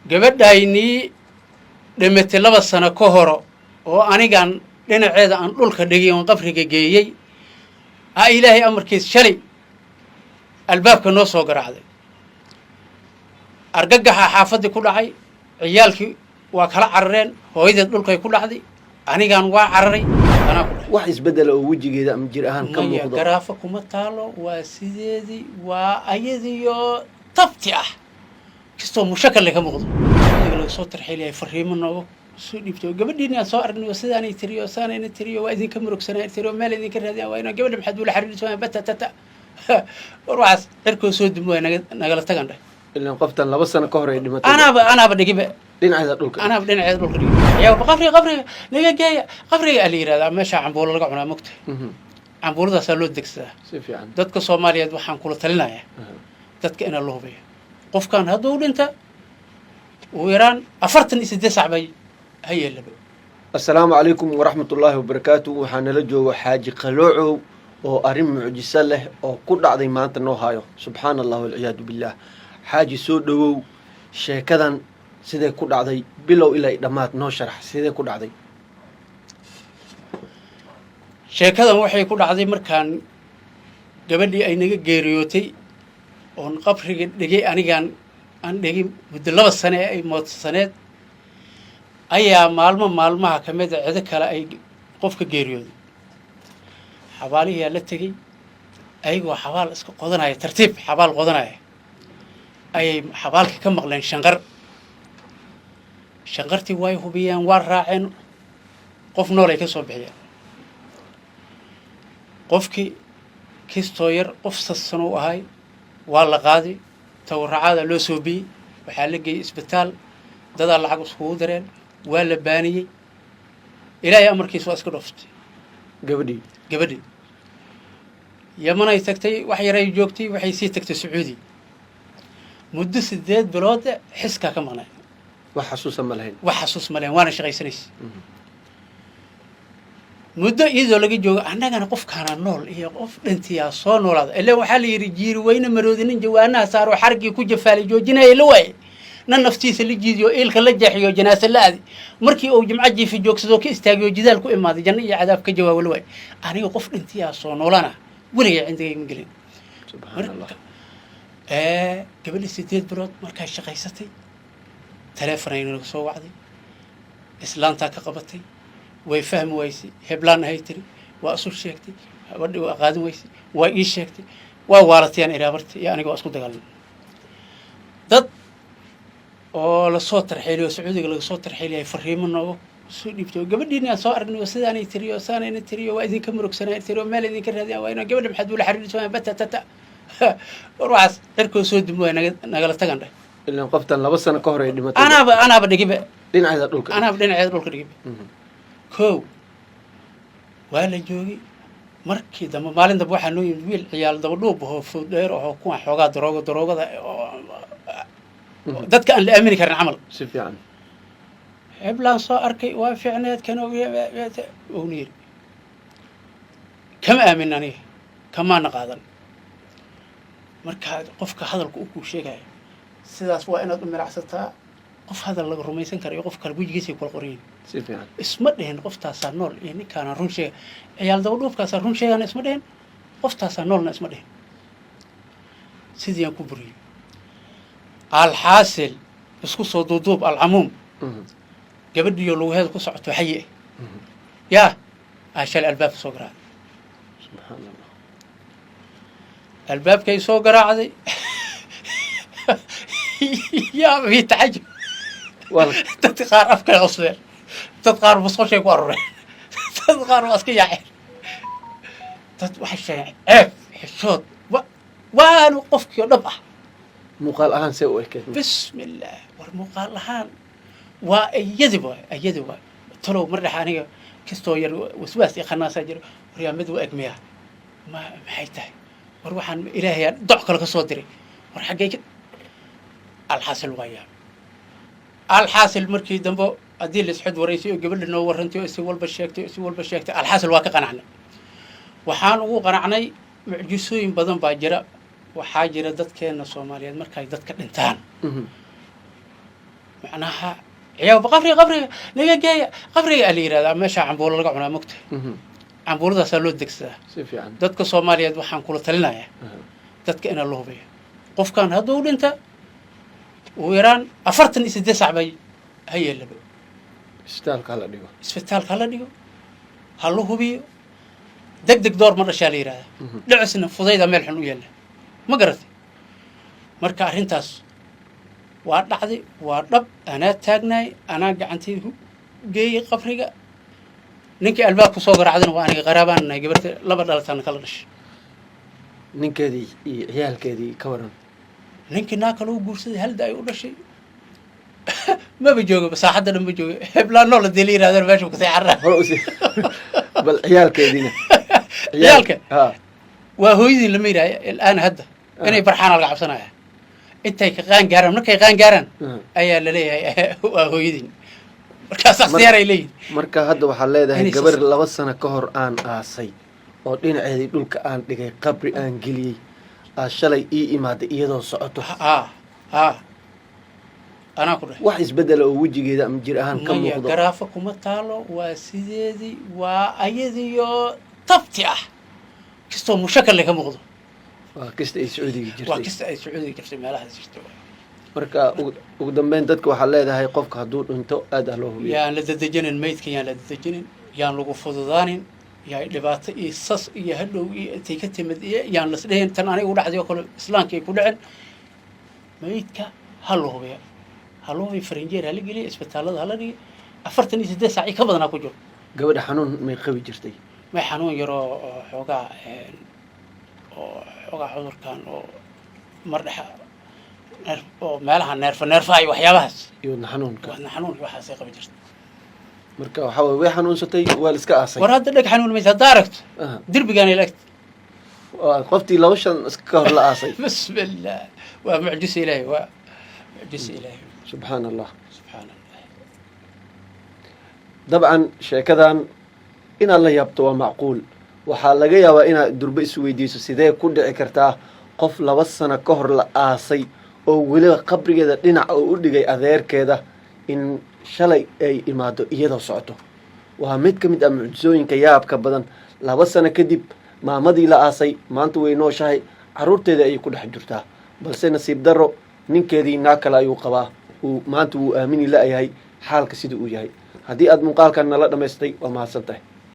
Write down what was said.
gabadhaynii dhimatay 2 sano ka horo oo anigan dhinaceeda aan dhulka dhigay oo qabriga geeyay ilaahay amarkiis shalay albaabka noo soo garaacday argagaxa xaafadii ku dhacay ciyaalkii waa kala carareen hooyadeed dhulkay ku dhacday anigan waa cararay ana ku dhacay wax isbedel oo wajigeeda am jir ahaan ka muuqdo garaafa kuma taalo waa sideedii waa ayadiyo tabti ah kisto mushakal ka muuqdo laga soo tarxiilay fariimo noogo soo dhibto gabadhiina soo aragnay sidaanay tiriyo saanayna tiriyo waa idin ka murugsanay tiriyo meel idin ka raadiyay waa ina gabadha maxad wala xariirto batata warwaas xirko soo dimo nagala tagandhay ilaa qoftan 2 sano ka hor ay dhimatay أنا بدي جيب dhinaceeda dhulka أنا بدي نعيد القرية يا قفري نيجي جاي قفري اللي هذا ماشي عم بقول لك أنا مكت عم بقول ده سلوت دكسة سيف يعني دتك الصومالية وحن كل تلنا يا دتك أنا الله بيه قف كان هدول أنت وإيران أفرتني سدي صعبي هي اللي بيه السلام عليكم ورحمة الله وبركاته وحنا لجوا حاج قلوعو oo arin mucjiso leh oo ku dhacday maanta noo hayo subhanallah wal iyad billah xaaji soo dhawow sheekadan sidee ku dhacday bilow ilaa dhamaad noo sharax sidee ku dhacday sheekadan waxay ku dhacday markaan gabadhii ay naga geeriyootay oo qabriga dhigay anigan aan dhigay muddo 2 sano ay moodsaneed ayaa maalmaha kamid ah cid kale ay qofka geeriyooday xabaalihi la tagay ayagoo xabaal iska qodanaya tartiib xabaal qodanaya ay xabaalka ka maqleen shanqartii way hubiyeen waa raaceen qof nool ay ka soo bixiyeen qofkii kistoo yar qof sasano u ahay waa la qaaday tawracada loo soo biyey waxaa la geeyey isbitaal dadaa lacag iskugu dareen waa la baaniyey ilaahay amarkiis waa iska dhooftay gabadhii yamanay tagtay wax yaray joogtay waxay sii tagtay Sacuudi muddo 8 bilood xiska ka maqnay wax xasuus ma lahayn waana shaqaysanaysa muddo iyadoo laga joogo annagana qof kaana nool iyo qof dhintiya soo noolaada ilaa waxa la yiri jiir weyna maroodinin jawaanaha saaro xarqi ku jafaalay joojinay la way nan naftiisa la jiidiyo eelka la jaxiyo janaasa la aadi markii uu jimca jiifi joogsado ka istaagiyo jidaal ku imaaday janno iyo cadaab ka jawaab la way aniga qof dhintiya soo noolana waliga cindigay ma gelin subhanallah gabadhi 8 bilood markay shaqaysatay telefoonayna soo wacday islaanta ka qabatay way fahmi waysay heblaan ay tiri waa asul sheegtay gabadhi waa qaadin waysay waa ii sheegtay waa waalatiyaan iraabartay iyo aniga waa isku dagaalnay dad oo la soo tarxiiliyo Sacuudiga laga soo tarxiiliyay fariimo noogo soo dhibto gabadhiina soo aragnay sidaanay tiriyo saanayna tiriyo waa idin ka murugsanay tiriyo meel idin ka raadiyay waa ina gabadha maxad wala xariirto batata warwaas xirko soo dimo nagala tagandhay ilaa qoftan 2 sano ka hor ay dhimatay أنا بدي جيب dhinaceeda dhulka أنا بدي نعيد القرية جيب كو ولا جوي مركي دم مالين دبوا حنو يبيل عيال دبلو بهو فدير أو كون حوجات دروجة ده كان الأمريكا العمل سيف يعني إبلان صاركي وفعنات كانوا ونير كم آمنني كمان نقادن مركز قفك هذا الكوكو شيء sidaas waa inaad u miracsataa qof hadal laga rumaysan karo qof kale wajigiisa ku qoreen si fiican isma dheen qoftaas nool ee ninkaan run sheeg ciyaal dawdhoofkaas run sheegan isma dheen qoftaas noolna isma dheen sidii aan ku buriyay al xaasil isku soo duuduub al amuum gabadhiyo lugaheed ku socoto xaye ya ashal albaab soo garaacay subhanallah albaabkay soo garaacday يا في تعجب تتقار أفكار أصفر تتقار بصوش يكون أرورين تتقار بصكي يا عين تتوحش عيب حشود وانو قفك ينبع مقال أهان سوي كيف بسم الله والمقال أهان وأيدوا تلو مرة حانية كستو ير وسواسي خنا ساجر وريا مدو أجميع ما حيته وروحان إلهي ضعك لك صدري ورحقيك الحاصل وياه الحاصل مركي دمبو أديل سحد ورئيسي وقبل إنه ورنتي وسوال بشيكتي الحاصل واقع قنعنا وحان قنعني معجسوين بدن باجرة وحاجرة دت كأن الصوماليات مركي دت كالإنتان معناها عيال قبري نجا جاي قبري اللي يراد ماشي عمبول لقى عنا مكت عمبول ذا سلو دكسة سيف يعني دتك الصومالية وحن كل تلنا دتك إن الله بيه قف كان هذول أنت وإيران أفرتني سدي صعبي هي اللي بيه استالك على ديو اسفتال كلا ديو هلو هو بيه دق دور مرة شالي يراد دعسنا فضيدة ملح ويلا ما قرأت مركا أرنتاس وادعدي وادب أنا تاجناي أنا قعنتي جاي قفريقة نينكي الباب كسوق رعدنا وأنا غرابان جبرت لبر دلتان كلش نينكدي عيالكدي كورن نينكي ناكلو قرصي هل دا يقول شيء ما بيجوج بس حد لما بيجوج بلا نول دليل هذا الباشا كثير عرّ بل عيالكدينا عيالك وهو يدي لما يرى الآن هذا أنا برحان ألعب صناعة أنت كغان جارن نك كغان جارن أي اللي هو يدي مركز اختيار إلي مركز هذا وحلا ده قبل لبسنا كهر آن آسي ودين عادي دول كأن دقي قبر آن جلي الشلي إماد إيده صعته أنا أقول واحد بدل وجهي ده مجرى آن كم موضوع جرافك ومتعلو وسيدي وأيدي طبتي كستو مشكل لك موضوع كست أي سعودي جرتي كست أي سعودي جرتي ما لها جرتي مركا وقدام بين دتك وحلا ده هاي قفك هدول أنتو أدهلوه يا لدتجنن الميت كي يا لدتجنن يا لقوا فضضانين يا لبات إيصص يا هلو تيكتي مد يا نسلين تناني ولا حد يأكل إسلام كي يقول عن ميت كا هلو هو بيا هلو في فرنجير هلا قلي إسبتال هذا هلا دي أفرتني سدة ساعة كبدنا كوجو قبل حنون ما يخوي جرتي ما حنون يرو حوجا عذر كان مرحة مالها نرفاي وحيابهس يودنا حنون كان حنون وحاسي قبل جرت مركا وحاول وي حنون ستي والسكا أصي وراد لك حنون ميت داركت درب جاني لك قفتي لوشن سكر لا أصي بسم الله ومعجز إلهي ومعجز إلهي سبحان الله سبحان الله طبعا شيكدان إن الله يبتوى معقول waxaa laga yaabaa inaad durba isweydiiso sidee ku dhici kartaa qof 2 sano ka hor la aasay oo weliba qabrigeeda dhinac oo u dhigay adeerkeeda in shalay ay imaado iyadoo socoto waa mid ka mid ah mucjisooyinka yaabka badan 2 sano kadib maamadii la aasay maanta way nooshahay caruurteeda ay ku dhex jirtaa balse nasiib darro ninkeedii naakala ayuu qabaa uu maanta uu aamini la yahay xaalka sida uu yahay haddii aad muuqaalkan nala dhamaystay waa mahadsantahay